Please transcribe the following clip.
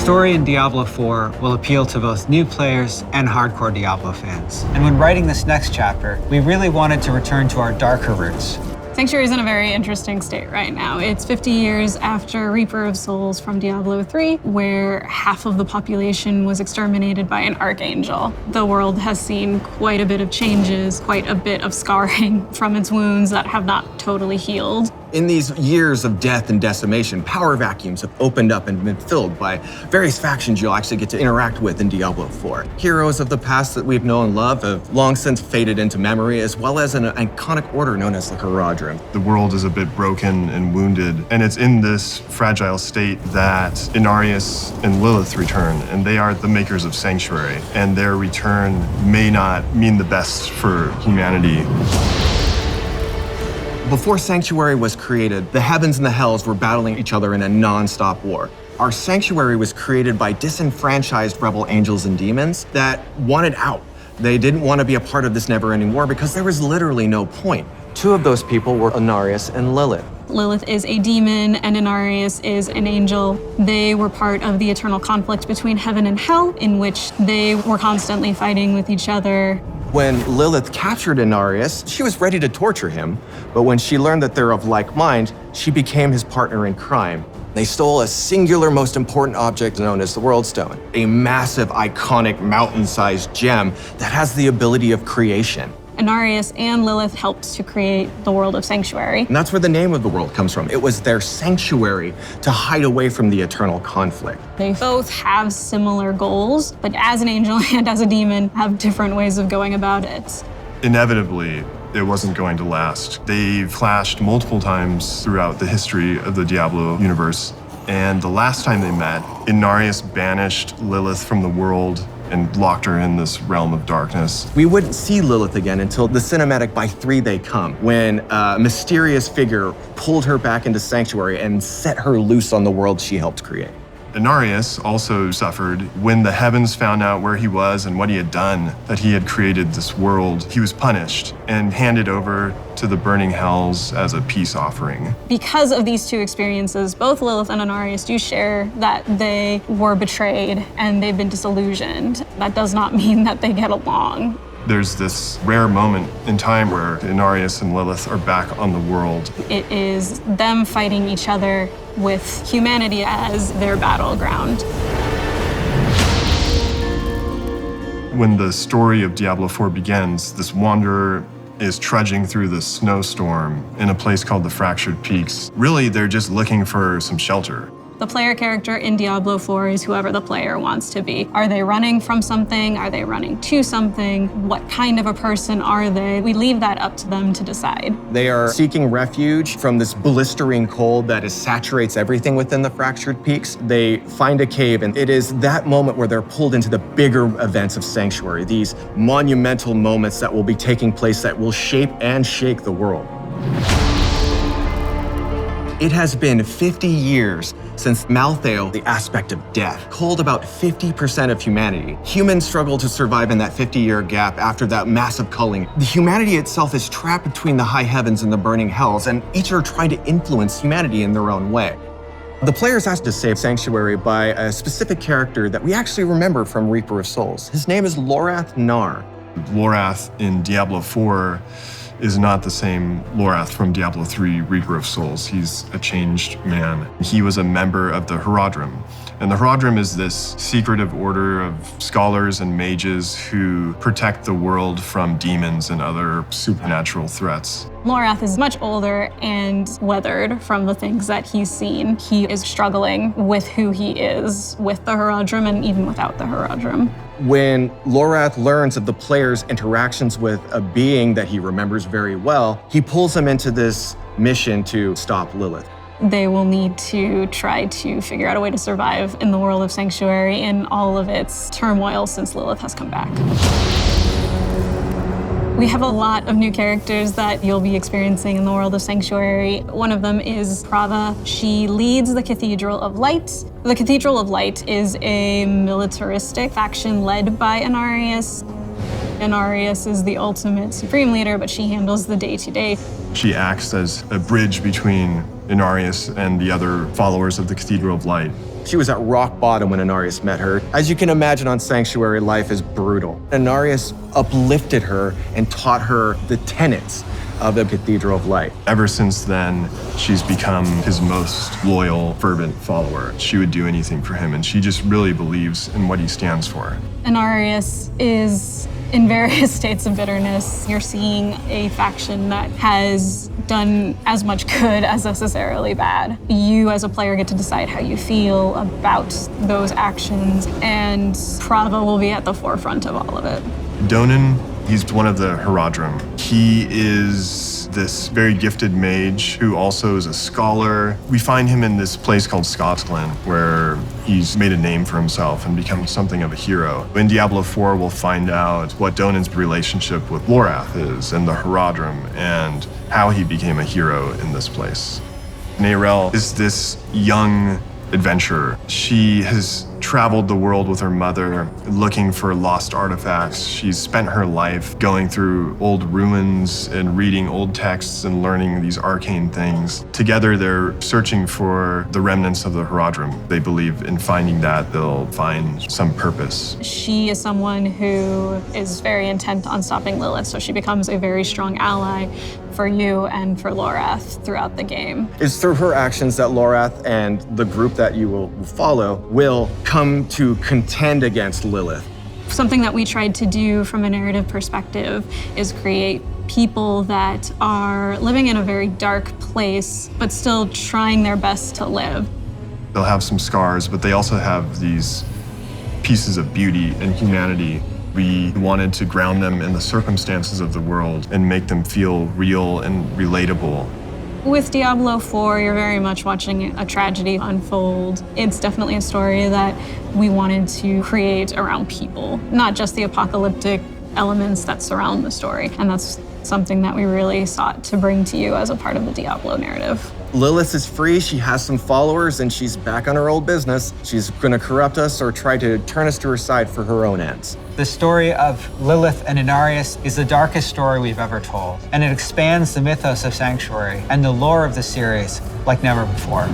story in Diablo IV will appeal to both new players and hardcore Diablo fans. And when writing this next chapter, we really wanted to return to our darker roots. Sanctuary is in a very interesting state right now. It's 50 years after Reaper of Souls from Diablo III, where half of the population was exterminated by an archangel. The world has seen quite a bit of changes, quite a bit of scarring from its wounds that have not totally healed. In these years of death and decimation, power vacuums have opened up and been filled by various factions you'll actually get to interact with in Diablo IV. Heroes of the past that we've known and loved have long since faded into memory, as well as an iconic order known as the Haradrim. The world is a bit broken and wounded, and it's in this fragile state that Inarius and Lilith return, and they are the makers of Sanctuary, and their return may not mean the best for humanity. Before Sanctuary was created, the heavens and the hells were battling each other in a non-stop war. Our Sanctuary was created by disenfranchised rebel angels and demons that wanted out. They didn't want to be a part of this never-ending war because there was literally no point. Two of those people were Inarius and Lilith. Lilith is a demon and Inarius is an angel. They were part of the eternal conflict between heaven and hell, in which they were constantly fighting with each other. When Lilith captured Inarius, she was ready to torture him, but when she learned that they're of like mind, she became his partner in crime. They stole a singular, most important object known as the World Stone, a massive, iconic, mountain-sized gem that has the ability of creation. Inarius and Lilith helped to create the world of Sanctuary. And that's where the name of the world comes from. It was their sanctuary to hide away from the eternal conflict. They both have similar goals, but as an angel and as a demon, have different ways of going about it. Inevitably, it wasn't going to last. They've clashed multiple times throughout the history of the Diablo universe, and the last time they met, Inarius banished Lilith from the world and locked her in this realm of darkness. We wouldn't see Lilith again until the cinematic By Three They Come, when a mysterious figure pulled her back into Sanctuary and set her loose on the world she helped create. Inarius also suffered when the heavens found out where he was and what he had done, that he had created this world. He was punished and handed over to the burning hells as a peace offering. Because of these two experiences, both Lilith and Inarius do share that they were betrayed and they've been disillusioned. That does not mean that they get along. There's this rare moment in time where Inarius and Lilith are back on the world. It is them fighting each other with humanity as their battleground. When the story of Diablo IV begins, this wanderer is trudging through the snowstorm in a place called the Fractured Peaks. Really, they're just looking for some shelter. The player character in Diablo IV is whoever the player wants to be. Are they running from something? Are they running to something? What kind of a person are they? We leave that up to them to decide. They are seeking refuge from this blistering cold that saturates everything within the Fractured Peaks. They find a cave, and it is that moment where they're pulled into the bigger events of Sanctuary, these monumental moments that will be taking place that will shape and shake the world. It has been 50 years since Malthael, the aspect of death, culled about 50% of humanity. Humans struggle to survive in that 50-year gap after that massive culling. The humanity itself is trapped between the high heavens and the burning hells, and each are trying to influence humanity in their own way. The player's asked to save Sanctuary by a specific character that we actually remember from Reaper of Souls. His name is Lorath Nar. Lorath in Diablo IV is not the same Lorath from Diablo III, Reaper of Souls. He's a changed man. He was a member of the Haradrim. And the Haradrim is this secretive order of scholars and mages who protect the world from demons and other supernatural threats. Lorath is much older and weathered from the things that he's seen. He is struggling with who he is with the Haradrim and even without the Haradrim. When Lorath learns of the player's interactions with a being that he remembers very well, he pulls him into this mission to stop Lilith. They will need to try to figure out a way to survive in the world of Sanctuary in all of its turmoil since Lilith has come back. We have a lot of new characters that you'll be experiencing in the world of Sanctuary. One of them is Prava. She leads the Cathedral of Light. The Cathedral of Light is a militaristic faction led by Inarius. Inarius is the ultimate supreme leader, but she handles the day-to-day. She acts as a bridge between Inarius and the other followers of the Cathedral of Light. She was at rock bottom when Inarius met her. As you can imagine on Sanctuary, life is brutal. Inarius uplifted her and taught her the tenets of the Cathedral of Light. Ever since then, she's become his most loyal, fervent follower. She would do anything for him, and she just really believes in what he stands for. Inarius is in various states of bitterness. You're seeing a faction that has done as much good as necessarily bad. You as a player get to decide how you feel about those actions, and Prava will be at the forefront of all of it. Donan, he's one of the Haradrim. He is this very gifted mage who also is a scholar. We find him in this place called Scotland, where he's made a name for himself and become something of a hero. In Diablo IV, we'll find out what Donan's relationship with Lorath is and the Haradrim, and how he became a hero in this place. Neyrelle is this young adventurer. She has traveled the world with her mother, looking for lost artifacts. She's spent her life going through old ruins and reading old texts and learning these arcane things. Together, they're searching for the remnants of the Haradrim. They believe in finding that, they'll find some purpose. She is someone who is very intent on stopping Lilith, so she becomes a very strong ally for you and for Lorath throughout the game. It's through her actions that Lorath and the group that you will follow will come to contend against Lilith. Something that we tried to do from a narrative perspective is create people that are living in a very dark place, but still trying their best to live. They'll have some scars, but they also have these pieces of beauty and humanity. We wanted to ground them in the circumstances of the world and make them feel real and relatable. With Diablo IV, you're very much watching a tragedy unfold. It's definitely a story that we wanted to create around people, not just the apocalyptic elements that surround the story. And that's something that we really sought to bring to you as a part of the Diablo narrative. Lilith is free, she has some followers, and she's back on her old business. She's gonna corrupt us or try to turn us to her side for her own ends. The story of Lilith and Inarius is the darkest story we've ever told, and it expands the mythos of Sanctuary and the lore of the series like never before.